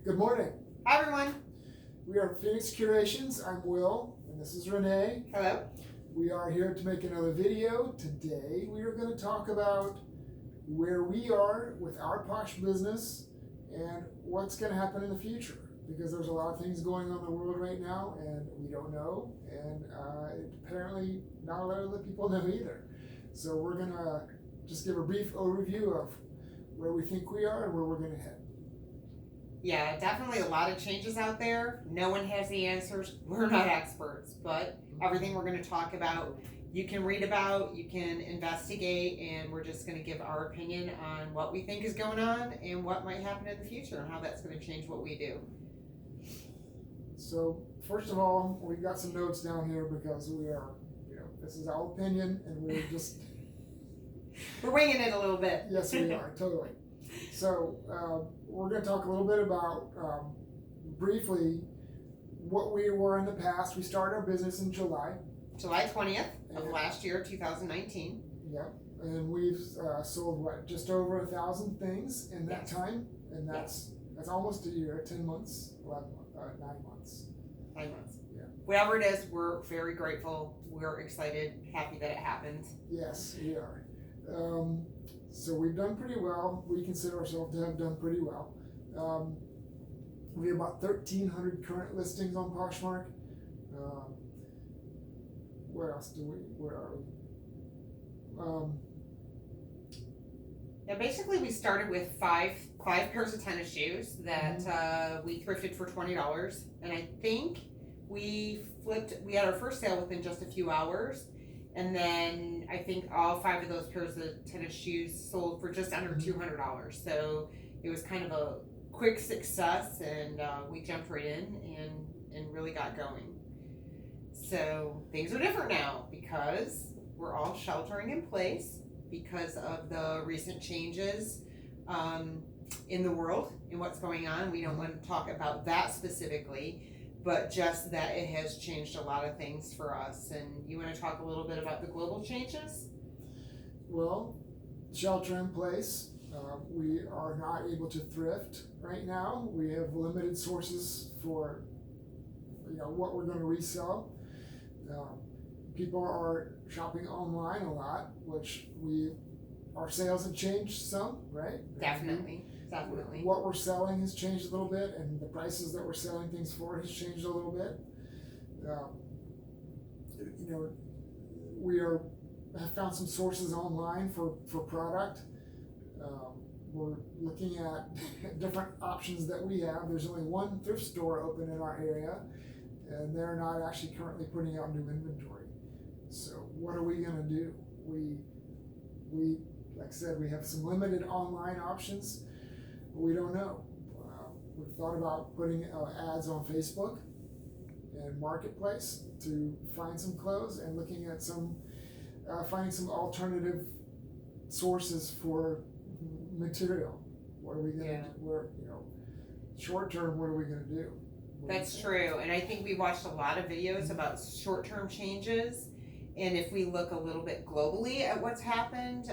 Good morning. Hi everyone. We are Phoenix Curations. I'm Will, and this is Renee. Hello. We are here to make another video. Today we are going to talk about where we are with our posh business and what's going to happen in the future. Because there's a lot of things going on in the world right now, and we don't know, and apparently not a lot of the people know either. So we're going to just give a brief overview of where we think we are and where we're going to head. Yeah, definitely a lot of changes out there. No one has the answers. We're not experts, but everything we're going to talk about, you can read about, you can investigate, and we're just going to give our opinion on what we think is going on and what might happen in the future and how that's going to change what we do. So first of all, we've got some notes down here because we are, this is our opinion, and we're just we're winging it a little bit. Yes, we are, totally. So we're going to talk a little bit about, briefly, what we were in the past. We started our business in July 20th of last year, 2019. Yep, and we've sold, just over 1,000 things in that time, and that's almost a year, 10 months, 9 months. 9 months. Yeah. Whatever it is, we're very grateful. We're excited, happy that it happened. Yes, we are. So we've done pretty well. We consider ourselves to have done pretty well. We have about 1,300 current listings on Poshmark. Where else where are we? Yeah, basically we started with five pairs of tennis shoes that we thrifted for $20, and I think we had our first sale within just a few hours, and then I think all 5 of those pairs of tennis shoes sold for just under $200. So it was kind of a quick success, and we jumped right in and really got going. So things are different now because we're all sheltering in place because of the recent changes in the world and what's going on. We don't want to talk about that specifically, but just that it has changed a lot of things for us. And you want to talk a little bit about the global changes? Well, shelter in place. We are not able to thrift right now. We have limited sources for what we're going to resell. People are shopping online a lot, which our sales have changed some, right? Definitely. What we're selling has changed a little bit, and the prices that we're selling things for has changed a little bit. We have found some sources online for product. We're looking at different options that we have. There's only one thrift store open in our area, and they're not actually currently putting out new inventory. So what are we gonna do? We like I said, we have some limited online options. We don't know. We've thought about putting ads on Facebook and Marketplace to find some clothes, and looking at finding some alternative sources for material. What are we gonna do? Short term, what are we gonna do? That's true, and I think we watched a lot of videos about short-term changes, and if we look a little bit globally at what's happened,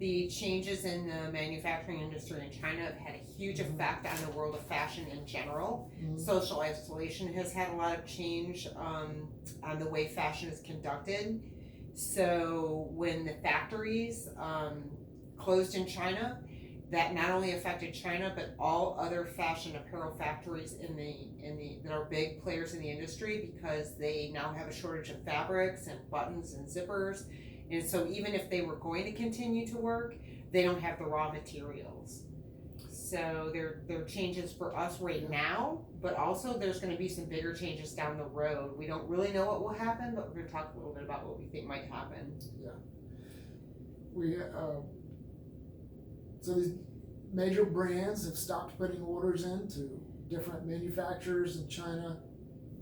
the changes in the manufacturing industry in China have had a huge effect on the world of fashion in general. Social isolation has had a lot of change on the way fashion is conducted. So when the factories closed in China, that not only affected China, but all other fashion apparel factories that are big players in the industry, because they now have a shortage of fabrics and buttons and zippers. And so even if they were going to continue to work, they don't have the raw materials. So there are changes for us right now, but also there's going to be some bigger changes down the road. We don't really know what will happen, but we're going to talk a little bit about what we think might happen. Yeah. So these major brands have stopped putting orders in to different manufacturers in China,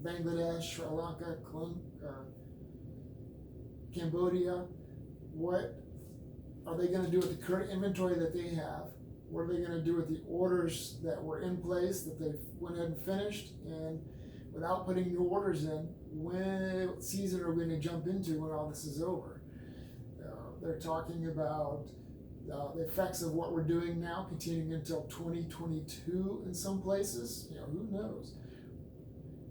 Bangladesh, Sri Lanka, Cambodia. What are they going to do with the current inventory that they have? What are they going to do with the orders that were in place that they've went ahead and finished? And without putting new orders in, what season are we going to jump into when all this is over? They're talking about The effects of what we're doing now continuing until 2022 in some places, who knows?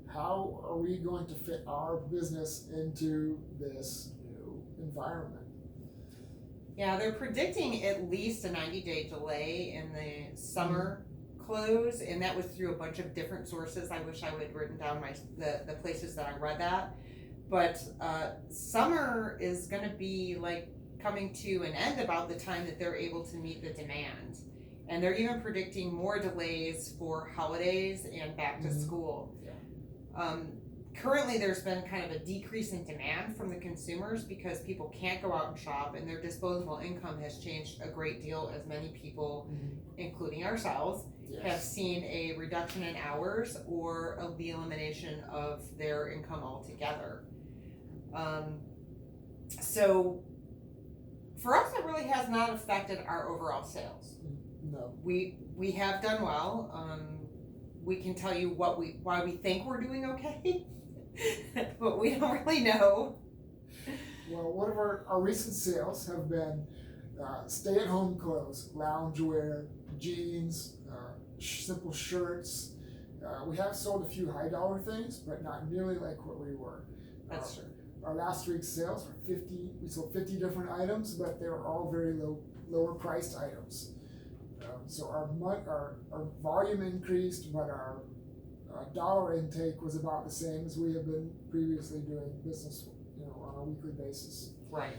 How are we going to fit our business into this new environment? Yeah, they're predicting at least a 90-day delay in the summer close, and that was through a bunch of different sources. I wish I would have written down the places that I read that. But summer is going to be like coming to an end about the time that they're able to meet the demand. And they're even predicting more delays for holidays and back to school. Yeah. Currently, there's been kind of a decrease in demand from the consumers because people can't go out and shop, and their disposable income has changed a great deal, as many people, including ourselves, have seen a reduction in hours or the elimination of their income altogether. So for us, it really has not affected our overall sales. No. We have done well. We can tell you why we think we're doing okay, but we don't really know. Well, one of our recent sales have been stay-at-home clothes, loungewear, jeans, simple shirts. We have sold a few high-dollar things, but not nearly like what we were. That's true. Our last week's sales were 50. We sold 50 different items, but they were all very lower priced items. So our volume increased, but our dollar intake was about the same as we have been previously doing business, on a weekly basis. Right.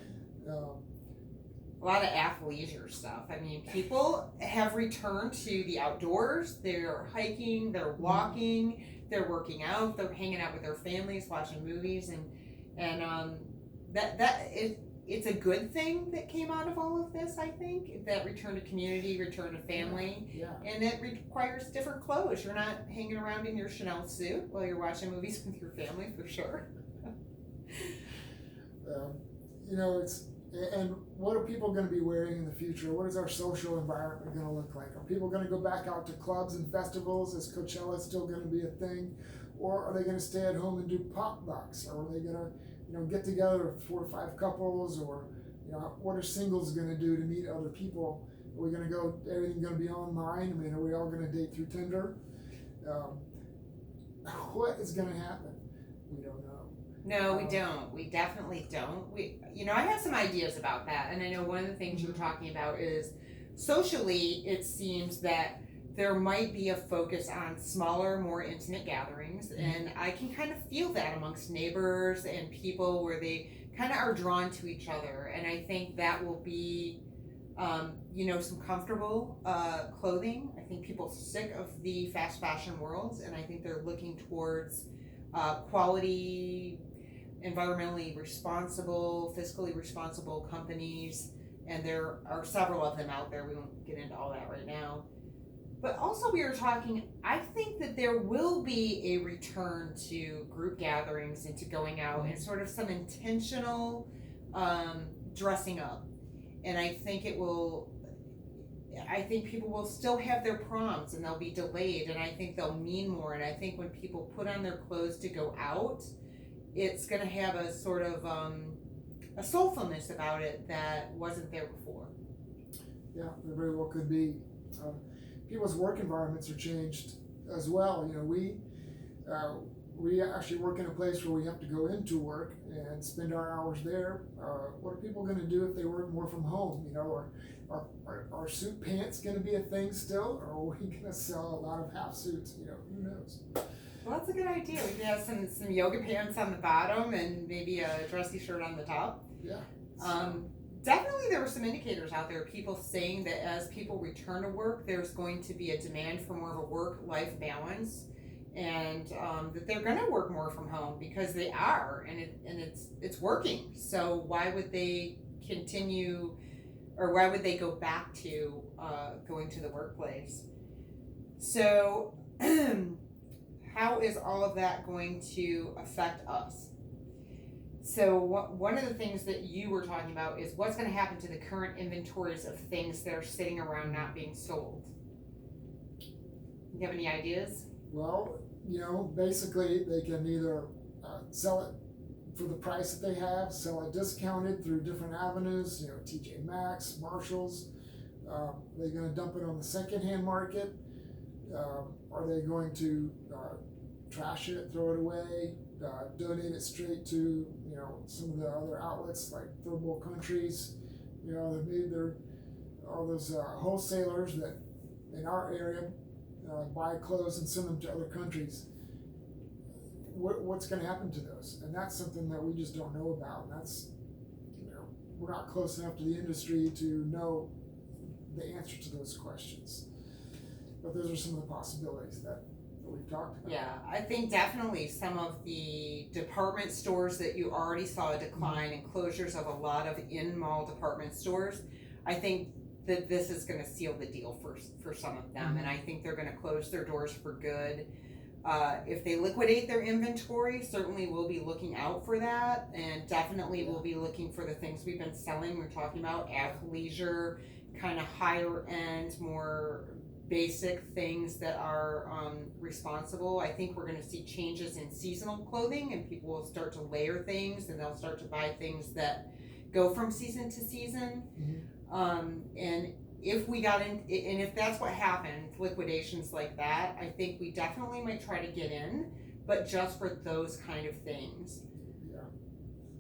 A lot of athleisure stuff. I mean, people have returned to the outdoors. They're hiking, they're walking, they're working out, they're hanging out with their families, watching movies, and it's a good thing that came out of all of this. I think that return to community, return to family, and it requires different clothes. You're not hanging around in your Chanel suit while you're watching movies with your family, for sure. And what are people going to be wearing in the future? What is our social environment going to look like? Are people going to go back out to clubs and festivals? Is Coachella still going to be a thing? Or are they going to stay at home and do potlucks? Or are they going to, get together with 4 or 5 couples? Or, what are singles going to do to meet other people? Are we going to go, everything going to be online? I mean, are we all going to date through Tinder? What is going to happen? We don't know. No, we don't. We definitely don't. I have some ideas about that, and I know one of the things you were talking about is socially, it seems that there might be a focus on smaller, more intimate gatherings, and I can kind of feel that amongst neighbors and people where they kind of are drawn to each other, and I think that will be, some comfortable clothing. I think people are sick of the fast fashion worlds, and I think they're looking towards quality, environmentally responsible, fiscally responsible companies, and there are several of them out there. We won't get into all that right now. But also we were talking, I think that there will be a return to group gatherings and to going out and sort of some intentional dressing up. And I think people will still have their proms and they'll be delayed, and I think they'll mean more. And I think when people put on their clothes to go out, it's going to have a sort of a soulfulness about it that wasn't there before. Yeah, there very well could be. People's work environments are changed as well. We actually work in a place where we have to go into work and spend our hours there. What are people going to do if they work more from home? Are suit pants going to be a thing still, or are we going to sell a lot of half suits? Who knows? Well, that's a good idea. We could have some yoga pants on the bottom and maybe a dressy shirt on the top. Yeah. Definitely there were some indicators out there, people saying that as people return to work, there's going to be a demand for more of a work-life balance, and that they're going to work more from home because they are, and it's working. So why would they continue, or why would they go back to going to the workplace? So how is all of that going to affect us? So one of the things that you were talking about is what's going to happen to the current inventories of things that are sitting around not being sold. You have any ideas? Well, basically they can either sell it for the price that they have, sell it discounted through different avenues, TJ Maxx, Marshalls, Are they going to dump it on the secondhand market? Are they going to trash it, throw it away, donate it straight to some of the other outlets like third world countries? They're all those wholesalers that in our area buy clothes and send them to other countries. What's going to happen to those? And that's something that we just don't know about. And that's we're not close enough to the industry to know the answer to those questions. But those are some of the possibilities that we've talked about. Yeah, I think definitely some of the department stores that you already saw a decline in closures of a lot of in-mall department stores, I think that this is going to seal the deal for some of them, and I think they're going to close their doors for good. If they liquidate their inventory, certainly we'll be looking out for that, and definitely we'll be looking for the things we've been selling. We're talking about athleisure, kind of higher end, more basic things that are responsible. I think we're going to see changes in seasonal clothing, and people will start to layer things, and they'll start to buy things that go from season to season. And if we got in, and if that's what happened, liquidations like that, I think we definitely might try to get in, but just for those kind of things.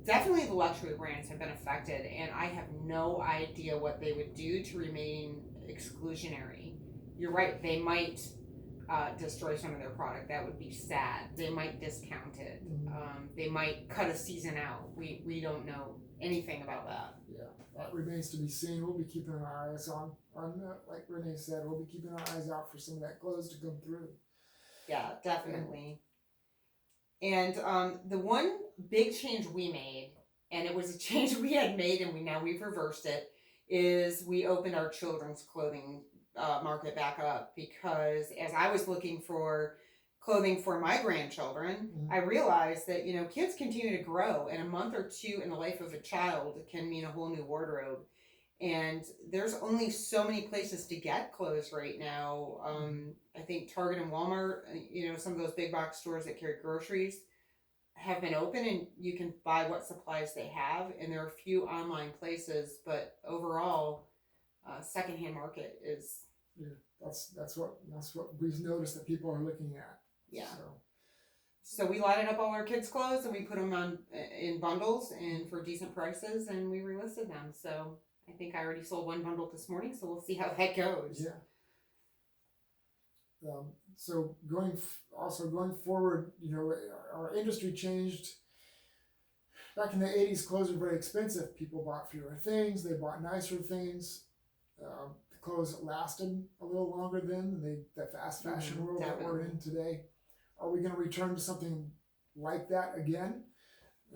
Definitely the luxury brands have been affected, and I have no idea what they would do to remain exclusionary. You're right, they might destroy some of their product. That would be sad. They might discount it. They might cut a season out. We don't know anything about that. Yeah, that remains to be seen. We'll be keeping our eyes on like Renee said, we'll be keeping our eyes out for some of that clothes to come through. Yeah, definitely. And the one big change we made, and it was a change we had made and we've reversed it, is we opened our children's clothing market back up, because as I was looking for clothing for my grandchildren, I realized that kids continue to grow, and a month or two in the life of a child can mean a whole new wardrobe, and there's only so many places to get clothes right now. I think Target and Walmart, some of those big box stores that carry groceries have been open, and you can buy what supplies they have, and there are a few online places, but overall secondhand market is that's what we've noticed that people are looking at. So we lighted up all our kids' clothes and we put them on in bundles and for decent prices, and we relisted them. So I think I already sold one bundle this morning, so we'll see how that goes. So going forward, our industry changed. Back in the 80s, clothes were very expensive. People bought fewer things. They bought nicer things. The clothes lasted a little longer then than the fast fashion world that we're in today. Are we going to return to something like that again?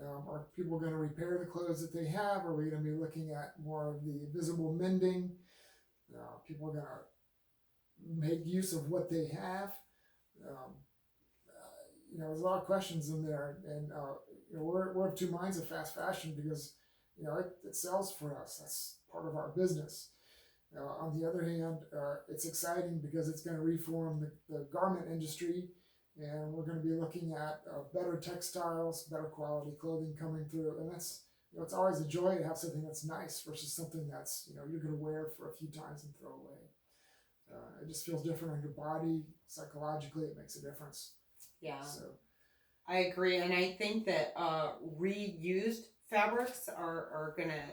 Are people going to repair the clothes that they have? Are we going to be looking at more of the visible mending? People are going to make use of what they have. There's a lot of questions in there, and we're of two minds of fast fashion, because it sells for us. That's part of our business. On the other hand, it's exciting because it's going to reform the garment industry, and we're going to be looking at better textiles, better quality clothing coming through, and that's it's always a joy to have something that's nice versus something that's you're going to wear for a few times and throw away. It just feels different on your body. Psychologically, it makes a difference. Yeah, so I agree, and I think that reused fabrics are going to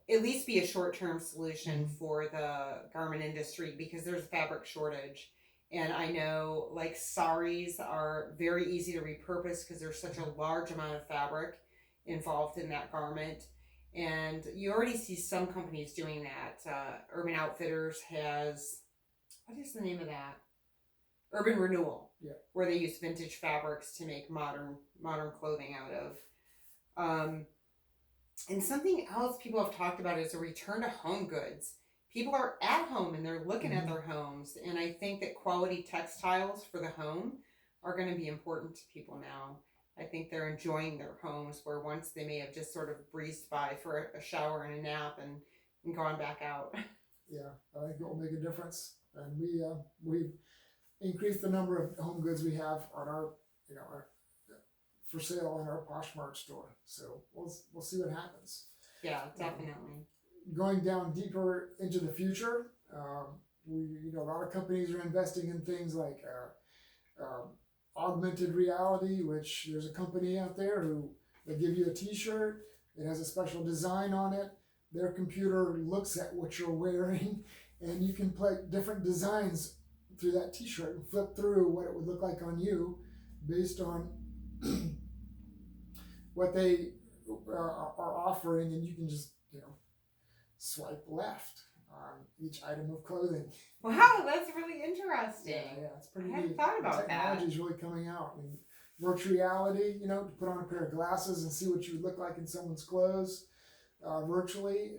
at least be a short-term solution for the garment industry, because there's a fabric shortage. And I know like saris are very easy to repurpose because there's such a large amount of fabric involved in that garment. And you already see some companies doing that. Urban Outfitters has, what is the name of that? Urban Renewal, where they use vintage fabrics to make modern clothing out of. And something else people have talked about is a return to home goods. People are at home and they're looking at their homes, and I think that quality textiles for the home are going to be important to people now. I think they're enjoying their homes, where once they may have just sort of breezed by for a shower and a nap and gone back out. Yeah, I think it will make a difference, and we've increased the number of home goods we have on our for sale in our Poshmark store. So we'll see what happens. Yeah, definitely. going down deeper into the future. A lot of companies are investing in things like augmented reality, which there's a company out there who they give you a T-shirt. It has a special design on it. Their computer looks at what you're wearing, and you can play different designs through that T-shirt and flip through what it would look like on you based on what they are offering, and you can just swipe left on each item of clothing. Wow, that's really interesting. Yeah, it's pretty I hadn't neat. thought about Technology is really coming out. I mean, virtual reality, to put on a pair of glasses and see what you would look like in someone's clothes virtually.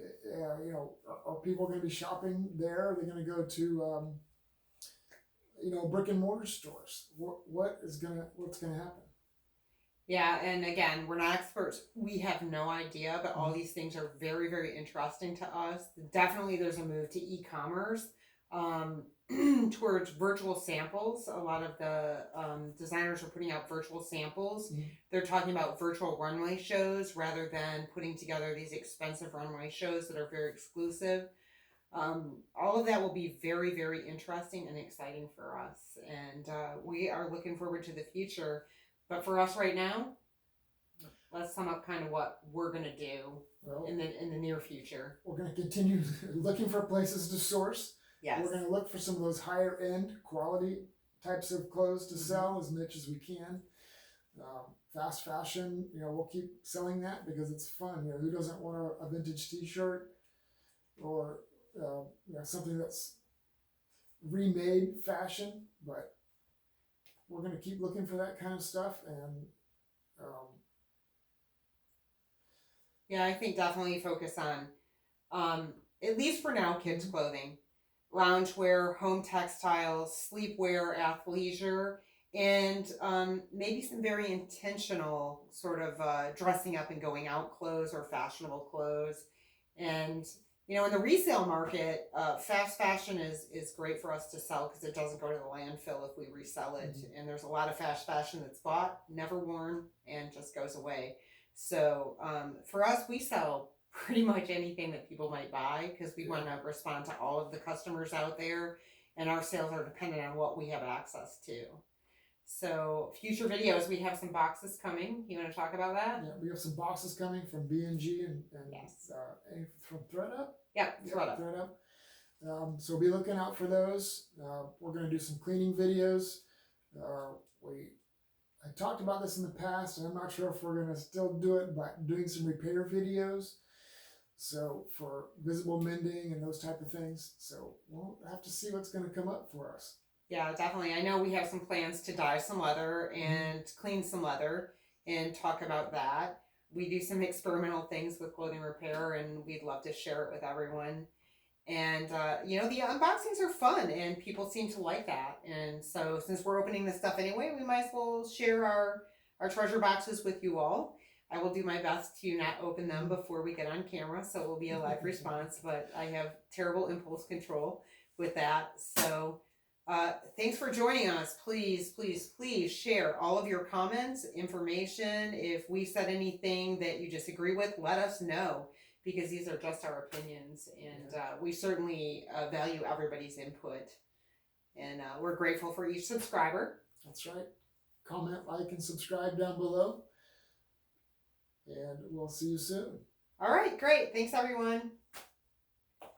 Are people going to be shopping there? Are they going to go to brick and mortar stores? What's going to happen? Yeah, and again, we're not experts. We have no idea, but all these things are very, very interesting to us. Definitely there's a move to e-commerce towards virtual samples. A lot of the designers are putting out virtual samples. Mm-hmm. They're talking about virtual runway shows rather than putting together these expensive runway shows that are very exclusive. All of that will be very, very interesting and exciting for us. And we are looking forward to the future. But for us right now, let's sum up kind of what we're going to do in the near future. We're going to continue looking for places to source. Yes. We're going to look for some of those higher end quality types of clothes to sell as much as we can. Fast fashion, we'll keep selling that because it's fun. Who doesn't want a vintage T-shirt or something that's remade fashion? But we're going to keep looking for that kind of stuff, and I think definitely focus on at least for now, kids clothing, loungewear, home textiles, sleepwear, athleisure, and maybe some very intentional sort of dressing up and going out clothes or fashionable clothes. And in the resale market, fast fashion is great for us to sell because it doesn't go to the landfill if we resell it. And there's a lot of fast fashion that's bought, never worn, and just goes away. So for us, we sell pretty much anything that people might buy because we want to respond to all of the customers out there, and our sales are dependent on what we have access to. So future videos, we have some boxes coming. You want to talk about that? Yeah, we have some boxes coming from B&G and yes. From ThredUp. Yep, ThredUp. So be looking out for those. We're going to do some cleaning videos. I talked about this in the past, and I'm not sure if we're going to still do it, but doing some repair videos. So for visible mending and those type of things. So we'll have to see what's going to come up for us. Yeah, definitely. I know we have some plans to dye some leather and clean some leather and talk about that. We do some experimental things with clothing repair, and we'd love to share it with everyone. And, the unboxings are fun, and people seem to like that. And so since we're opening this stuff anyway, we might as well share our treasure boxes with you all. I will do my best to not open them before we get on camera, so it will be a live response, but I have terrible impulse control with that. So thanks for joining us. Please, please, please share all of your comments, information. If we said anything that you disagree with, let us know, because these are just our opinions, and we certainly value everybody's input. And we're grateful for each subscriber. That's right. Comment, like, and subscribe down below. And we'll see you soon. All right, great. Thanks, everyone.